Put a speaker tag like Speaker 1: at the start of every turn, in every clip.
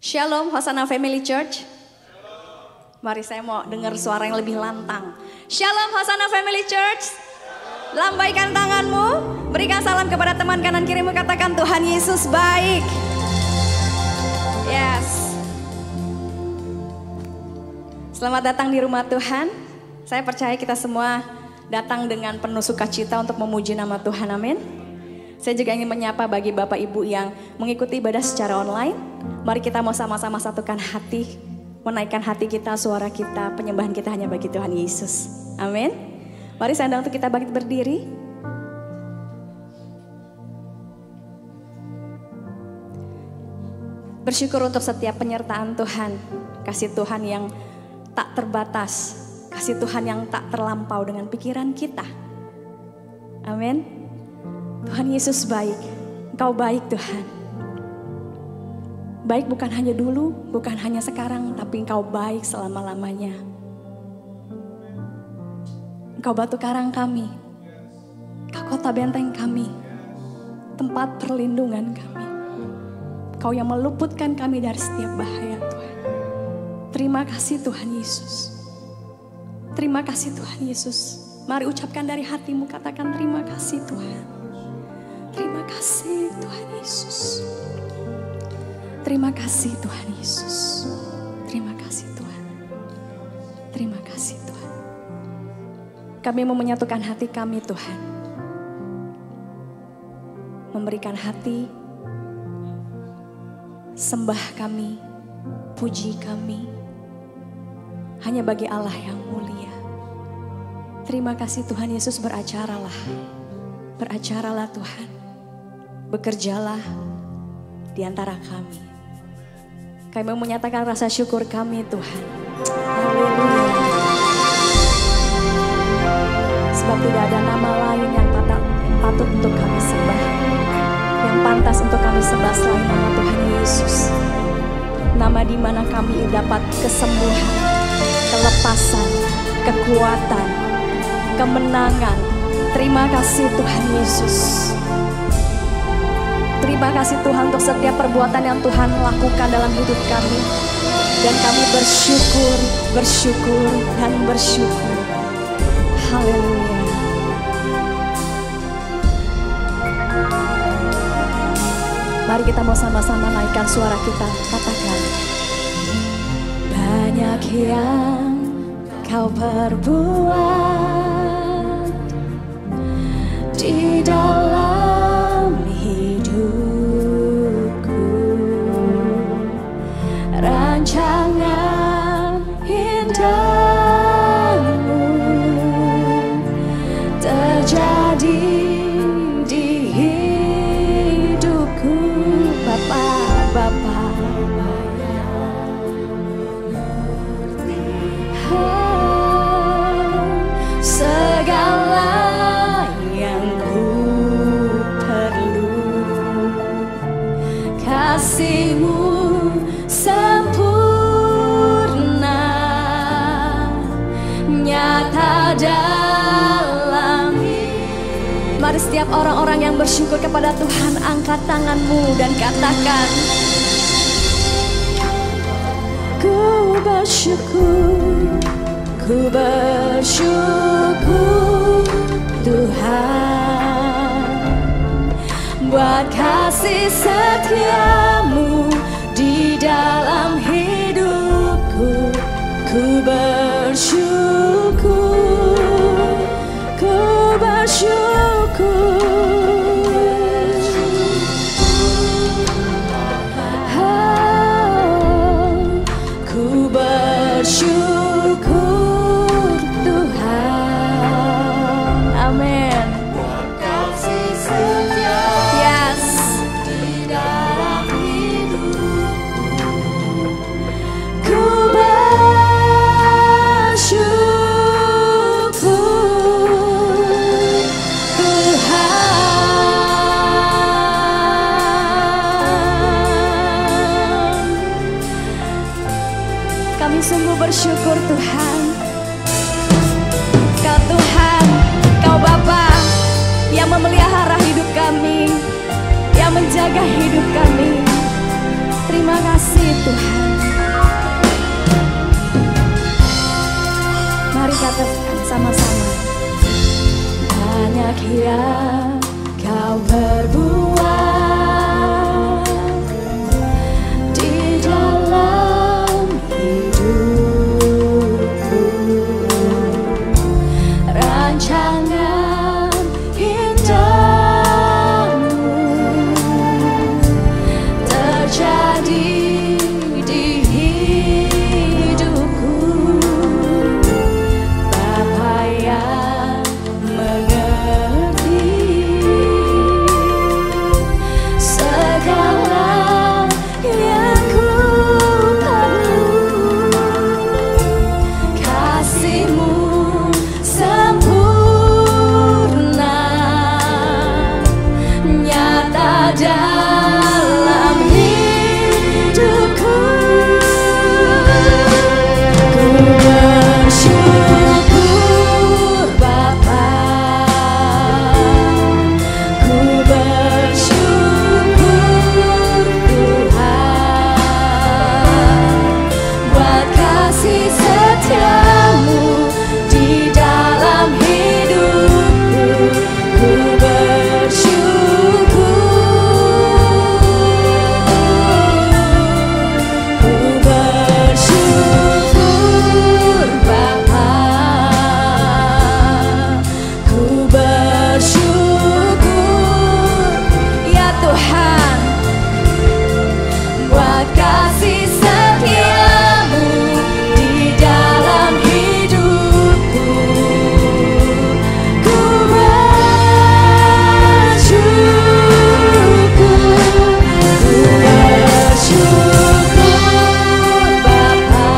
Speaker 1: Shalom, Hosanna Family Church. Mari saya mau dengar suara yang lebih lantang. Shalom, Hosanna Family Church. Lambaikan tanganmu, berikan salam kepada teman kanan kirimu, katakan Tuhan Yesus baik. Yes. Selamat datang di rumah Tuhan. Saya percaya kita semua datang dengan penuh sukacita untuk memuji nama Tuhan, amin. Saya juga ingin menyapa bagi Bapak Ibu yang mengikuti ibadah secara online. Mari kita mau sama-sama satukan hati, menaikkan hati kita, suara kita, penyembahan kita hanya bagi Tuhan Yesus. Amin. Mari saya undang untuk kita bangkit berdiri. Bersyukur untuk setiap penyertaan Tuhan, kasih Tuhan yang tak terbatas, kasih Tuhan yang tak terlampau dengan pikiran kita. Amin. Tuhan Yesus baik, Engkau baik Tuhan. Baik bukan hanya dulu, bukan hanya sekarang, tapi Engkau baik selama-lamanya. Engkau batu karang kami, Engkau kota benteng kami, tempat perlindungan kami. Engkau yang meluputkan kami dari setiap bahaya Tuhan. Terima kasih Tuhan Yesus. Terima kasih Tuhan Yesus. Mari ucapkan dari hatimu, katakan terima kasih Tuhan. Terima kasih Tuhan Yesus. Terima kasih Tuhan Yesus. Terima kasih Tuhan. Terima kasih Tuhan. Kami mau menyatukan hati kami Tuhan. Memberikan hati, sembah kami, puji kami hanya bagi Allah yang mulia. Terima kasih Tuhan Yesus, beracaralah. Beracaralah Tuhan. Bekerjalah di antara kami. Kami mau menyatakan rasa syukur kami Tuhan. Haleluya. Sebab tidak ada nama lain yang patut untuk kami sembah, yang pantas untuk kami sembah selain nama Tuhan Yesus. Nama di mana kami dapat kesembuhan, kelepasan, kekuatan, kemenangan. Terima kasih Tuhan Yesus. Terima kasih Tuhan untuk setiap perbuatan yang Tuhan lakukan dalam hidup kami. Dan kami bersyukur, bersyukur, dan bersyukur. Haleluya. Mari kita mau sama-sama naikkan suara kita. Katakan. Banyak yang kau perbuat di dalam hidupku, rancangan indahmu terjadi di hidupku. Bapa, segala yang ku perlu, kasih-Mu sempurna, nyata dalam. Mari setiap orang-orang yang bersyukur kepada Tuhan, angkat tanganmu dan katakan, ku bersyukur, ku bersyukur Tuhan, buat kasih setia-Mu di dalam hidupku. Ku bersyukur, ku bersyukur. Oh, ku bersyukur Tuhan. Amin. Yes. Di dalam hidupku, ku bersyukur Tuhan. Kami sungguh bersyukur Tuhan. Kau Tuhan, Kau Bapa yang memelihara hidup kami, yang menjaga hidup kami. Terima kasih Tuhan. Mari katakan sama-sama. Banyak yang kau perbuat di dalam hidupku, rancangan indahmu terjadi di hidupku. Bapa yang mengerti segala yang ku perlu, kasih-Mu sempurna nyata dalam hidupku. Ku bersyukur Bapa, ku bersyukur Tuhan, buat kasih setiamu di dalam hidupku. Ku bersyukur, ku bersyukur Bapa, ku bersyukur ya Tuhan, buat kasih setiamu di dalam hidupku. Ku bersyukur Bapa,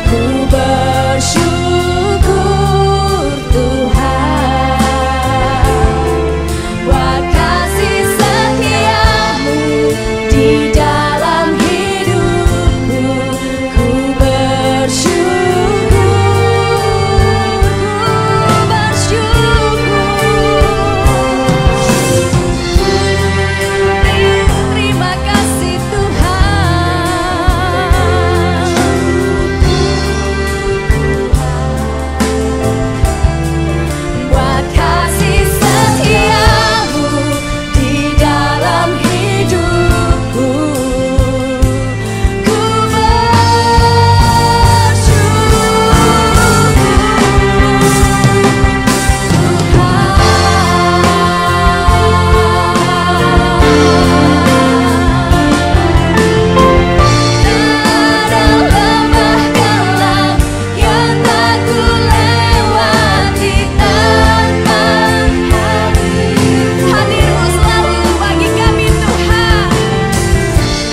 Speaker 1: ku bersyukur Tuhan, buat kasih setiamu di dalam hidupku. Ku bersyukur, terima kasih Tuhan, buat kasih setiamu di dalam hidupku. Ku lembah gelap yang tak ku lewati tanpa hadir-Mu selalu bagi kami Tuhan.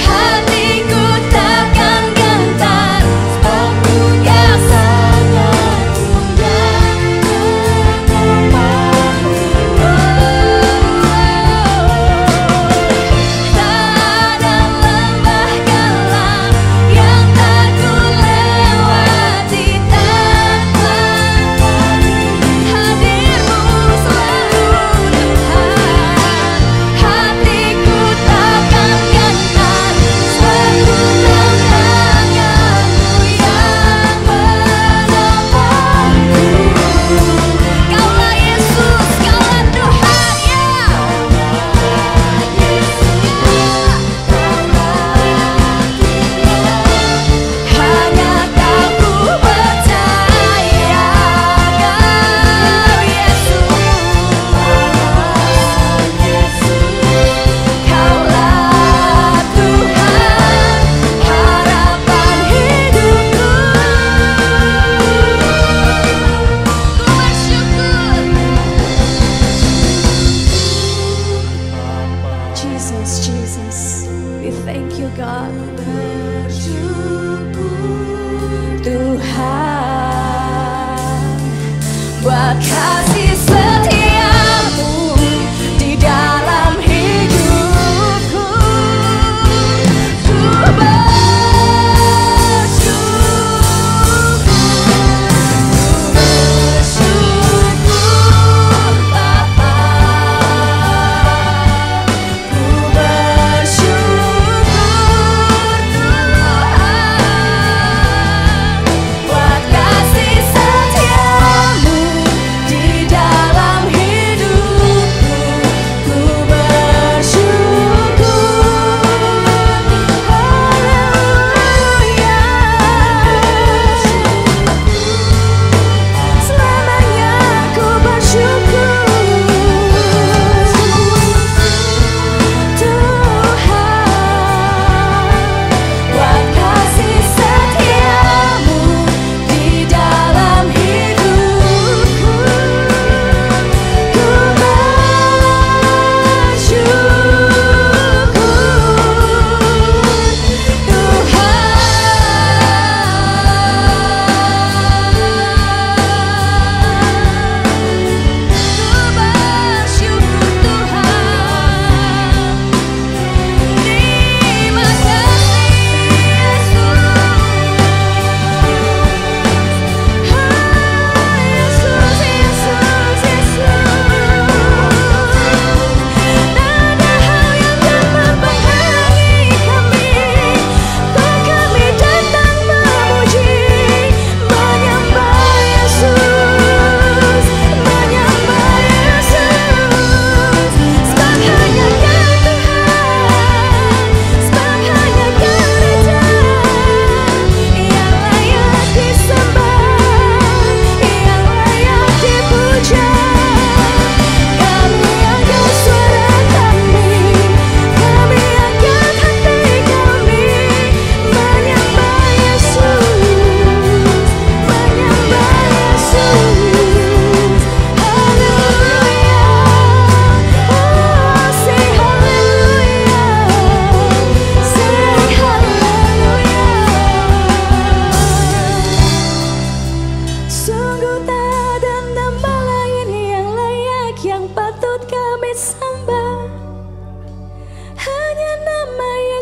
Speaker 1: Hatiku takkan gentar, sebabku yang sangat indah kepadamu. Padang lembah gelap yang tak ku lewati tanpa hadir-Mu selalu Tuhan. Hatiku takkan gentar, sebabku tanganmu yang menolongku. Kaulah Yesus, Kaulah Tuhan ya. Hanya Kau ku percaya, Kau Yesus. Kaulah Tuhan, harapan hidupku. Ku bersyukur Jesus, Jesus, we thank you God. Bersyukur Tuhan, buat kasih setiamu di dalam hidupku. Ku bersyukur Bapa, ku bersyukur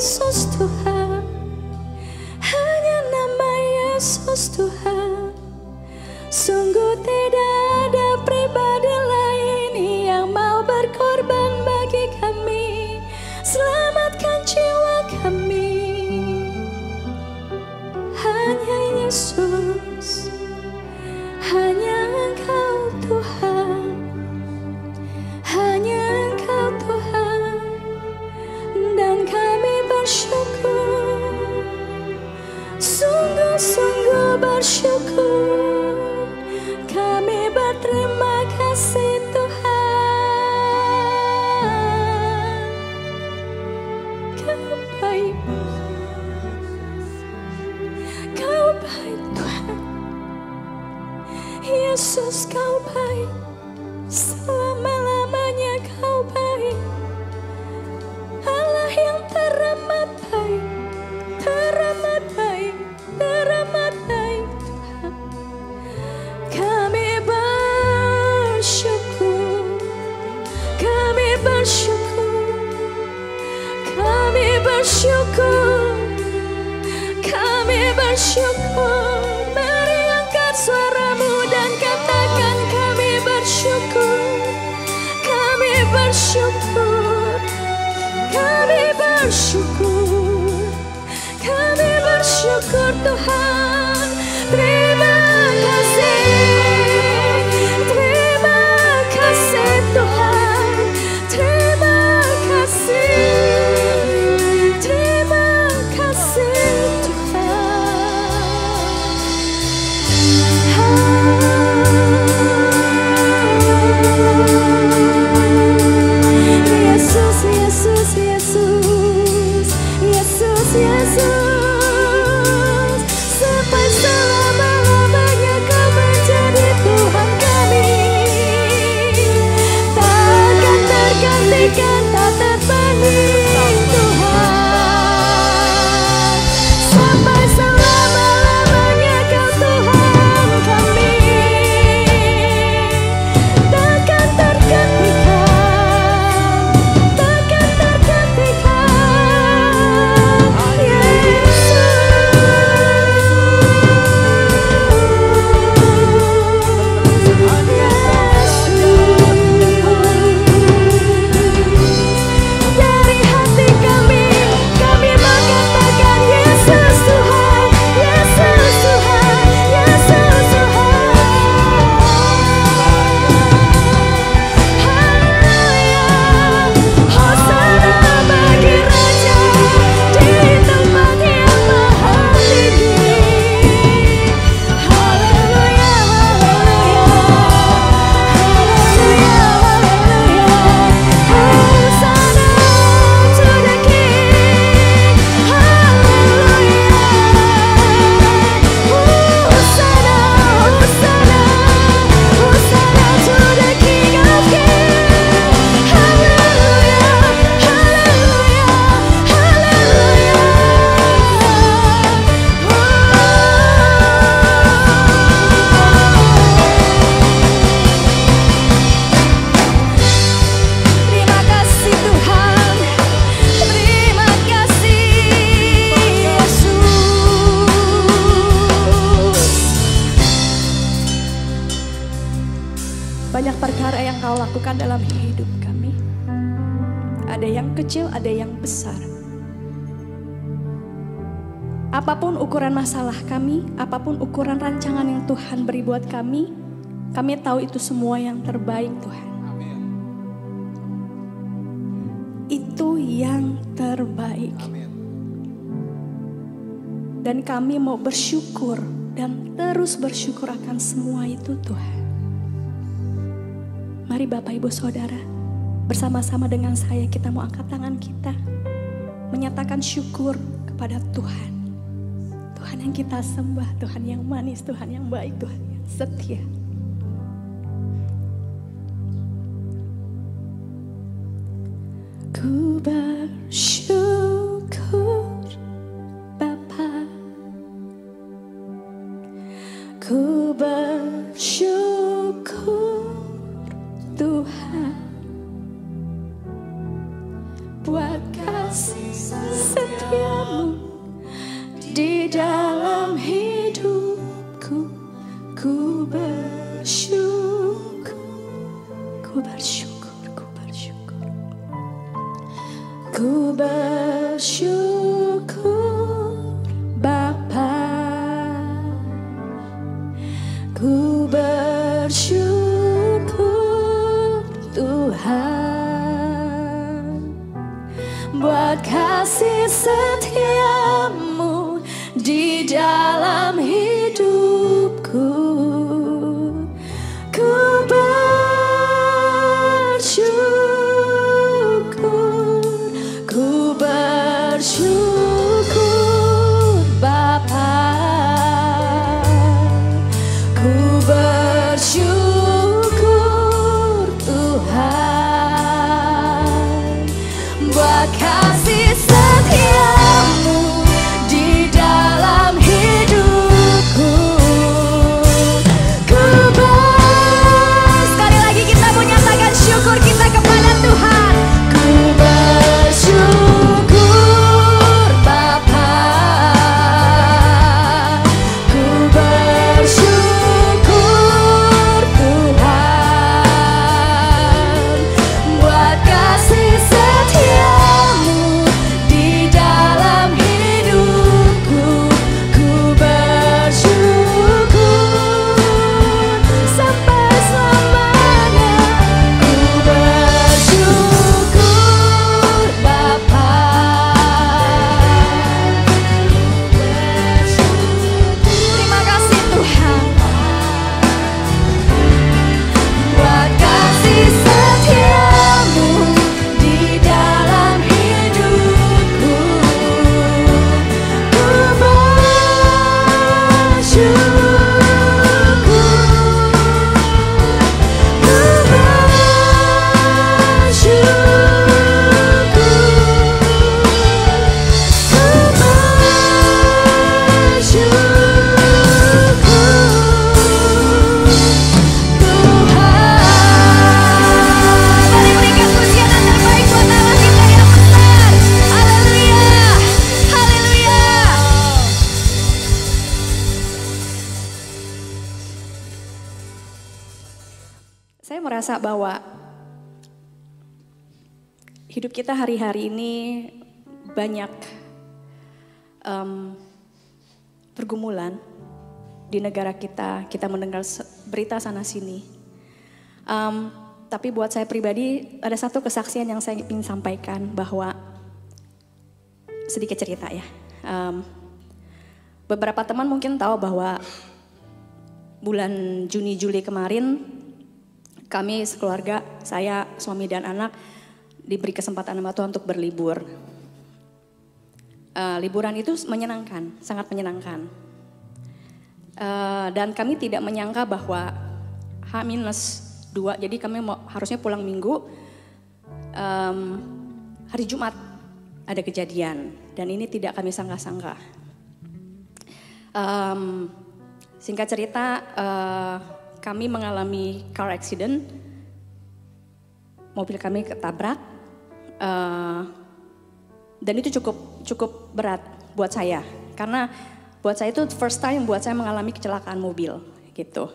Speaker 1: Yesus Tuhan, hanya nama Yesus Tuhan. Sungguh tidak ada pribadi lain yang mau berkorban bagi kami, selamatkan jiwa kami. Hanya Yesus, hanya Engkau Tuhan, hanya Engkau Tuhan, dan kami bersyukur, sungguh-sungguh bersyukur. Kami berterima kasih Tuhan, Kau baik, Kau baik Tuhan. Yesus Kau baik, selama-lamanya Kau baik. Allah yang teramat baik, teramat baik, teramat baik Tuhan. Kami bersyukur, kami bersyukur, kami bersyukur, kami bersyukur. Mari angkat suaramu dan katakan kami bersyukur, kami bersyukur, kami bersyukur, kami bersyukur Tuhan. Terima kasih, terima kasih Tuhan, terima kasih, terima kasih Yesus, Yesus, Yesus, Yesus, Yesus. Sampai selama-lamanya Kau menjadi Tuhan kami, takkan tergantikan, tak terbanding Tuhan. Sampai selama-lamanya Kau Tuhan kami, takkan tergantikan, takkan tergantikan. Yesus, dari hati kami mengatakan Yesus Tuhan, Yesus Tuhan, Yesus Tuhan. Haleluya, Hosana bagi Raja di tempat yang maha tinggi. Haleluya, haleluya, haleluya, haleluya. Hosana to the King. Haleluya. Hosana, Hosana, Hosana to the King of Kings. Haleluya, haleluya, haleluya. Terima kasih Tuhan, terima kasih Yesus. Banyak perkara yang Kau lakukan dalam hidup kami. Ada yang kecil, ada yang besar. Apapun ukuran masalah kami, apapun ukuran rancangan yang Tuhan beri buat kami tahu itu semua yang terbaik Tuhan. Itu yang terbaik. Dan kami mau bersyukur dan terus bersyukur akan semua itu Tuhan. Mari Bapak Ibu Saudara, bersama-sama dengan saya kita mau angkat tangan kita, menyatakan syukur kepada Tuhan. Tuhan yang kita sembah, Tuhan yang manis, Tuhan yang baik, Tuhan yang setia. Ku bersyukur Bapa, ku bersyukur Tuhan buat kasih setia dalam hidupku. Ku bersyukur, ku bersyukur, ku bersyukur. Ku bersyukur Bapa, ku bersyukur Tuhan, buat kasih setiamu di dalam hidupku. Ku bersyukur, ku bersyukur Bapa, ku bersyukur Tuhan, buat kasih setiamu di dalam hidupku. Sekali lagi kita mau nyatakan syukur kita kepada Tuhan. Ku bersyukur Bapa, ku bersyukur Tuhan, buat kasih setiamu di dalam hidupku. Ku bersyukur sampai selamanya. Ku bersyukur Bapa, terima kasih Tuhan, buat kasih setiamu di dalam hidupku. Ku bersyukur, ku Mari berikan pujian yang terbaik buat Allah kita yang besar. Haleluya, haleluya. Saya merasa bahwa hidup kita hari-hari ini banyak pergumulan di negara kita. Kita mendengar berita sana sini. Tapi buat saya pribadi ada satu kesaksian yang saya ingin sampaikan, bahwa sedikit cerita ya. Beberapa teman mungkin tahu bahwa bulan Juni Juli kemarin kami sekeluarga, saya, suami dan anak diberi kesempatan sama Tuhan untuk berlibur. Liburan itu menyenangkan, sangat menyenangkan. Dan kami tidak menyangka bahwa H-2, jadi kami harusnya pulang Minggu, hari Jumat ada kejadian dan ini tidak kami sangka-sangka. Singkat cerita, kami mengalami car accident, mobil kami ketabrak, dan itu cukup berat buat saya, karena buat saya itu first time buat saya mengalami kecelakaan mobil gitu.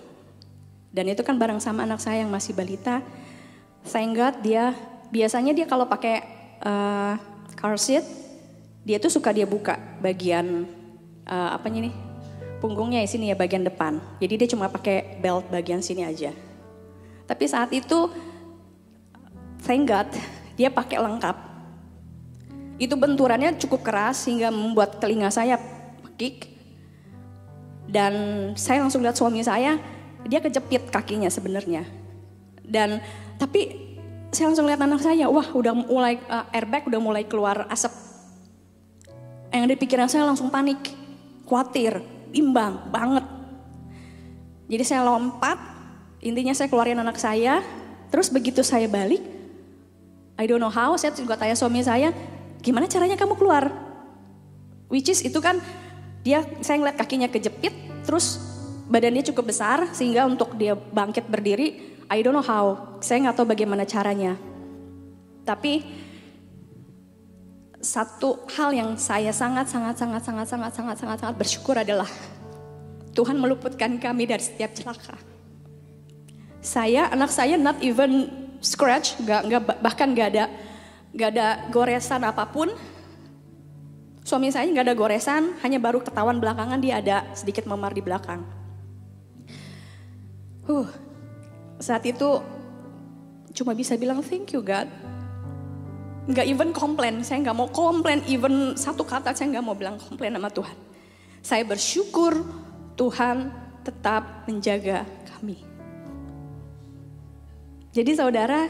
Speaker 1: Dan itu kan bareng sama anak saya yang masih balita. Thank God biasanya dia kalau pakai car seat, dia tuh suka dia buka bagian apanya nih, punggungnya di sini ya, bagian depan. Jadi dia cuma pakai belt bagian sini aja. Tapi saat itu, thank God, dia pakai lengkap. Itu benturannya cukup keras sehingga membuat telinga saya pekik. Dan saya langsung lihat suami saya, dia kejepit kakinya sebenarnya. Dan tapi saya langsung lihat anak saya, wah udah mulai airbag udah mulai keluar asap. Yang di pikiran saya langsung panik, khawatir, bimbang banget. Jadi saya lompat, intinya saya keluarin anak saya. Terus begitu saya balik, I don't know how, saya juga tanya suami saya, gimana caranya kamu keluar? Which is itu kan saya ngeliat kakinya kejepit, terus badannya cukup besar sehingga untuk dia bangkit berdiri, I don't know how, saya nggak tahu bagaimana caranya. Tapi satu hal yang saya sangat bersyukur adalah Tuhan meluputkan kami dari setiap celaka. Anak saya not even scratch, bahkan nggak ada goresan apapun. Suami saya nggak ada goresan, hanya baru ketahuan belakangan dia ada sedikit memar di belakang. Saat itu cuma bisa bilang thank you God. Nggak even komplain, saya nggak mau komplain, even satu kata saya nggak mau bilang komplain sama Tuhan. Saya bersyukur Tuhan tetap menjaga kami. Jadi saudara,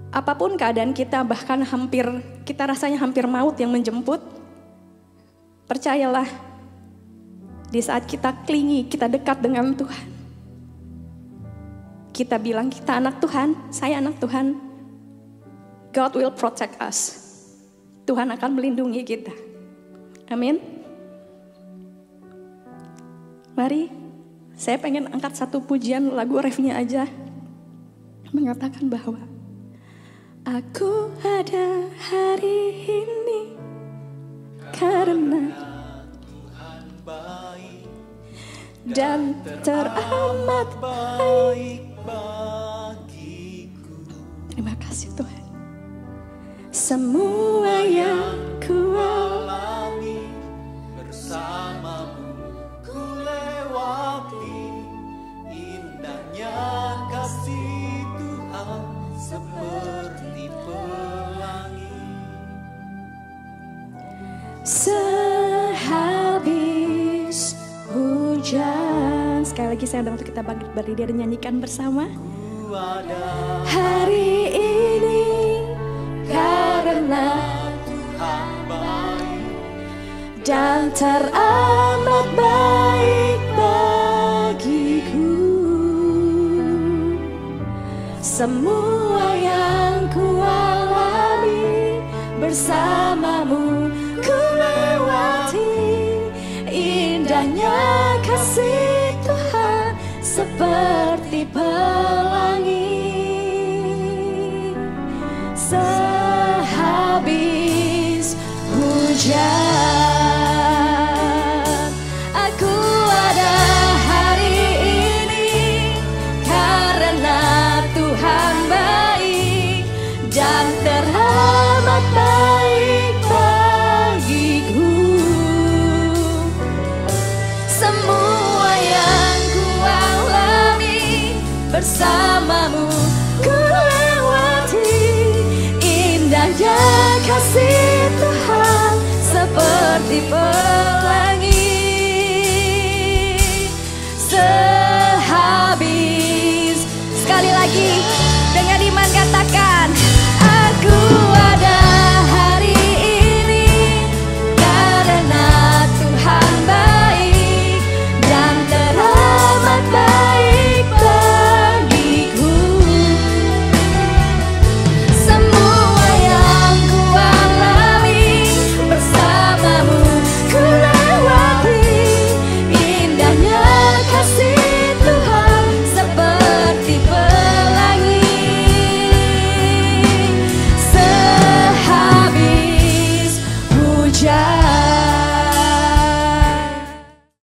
Speaker 1: apapun keadaan kita, bahkan kita rasanya hampir maut yang menjemput, percayalah, di saat kita klingi, kita dekat dengan Tuhan, kita bilang kita anak Tuhan, saya anak Tuhan, God will protect us. Tuhan akan melindungi kita. Amin. Mari, saya pengen angkat satu pujian lagu refnya aja, mengatakan bahwa aku ada hari ini karena Tuhan baik dan teramat baik bagiku. Terima kasih Tuhan. Semua yang ku alami bersamamu, ku lewati indahnya kasih Tuhan seperti pelangi. Sehabis hujan, sekali lagi saya undang untuk kita bangkit berdiri dan nyanyikan bersama. Hari ini karena Tuhan baik dan teramat baik bagiku. Semua yang ku alami bersamamu, ku lewati indahnya kasih Tuhan seperti pelangi.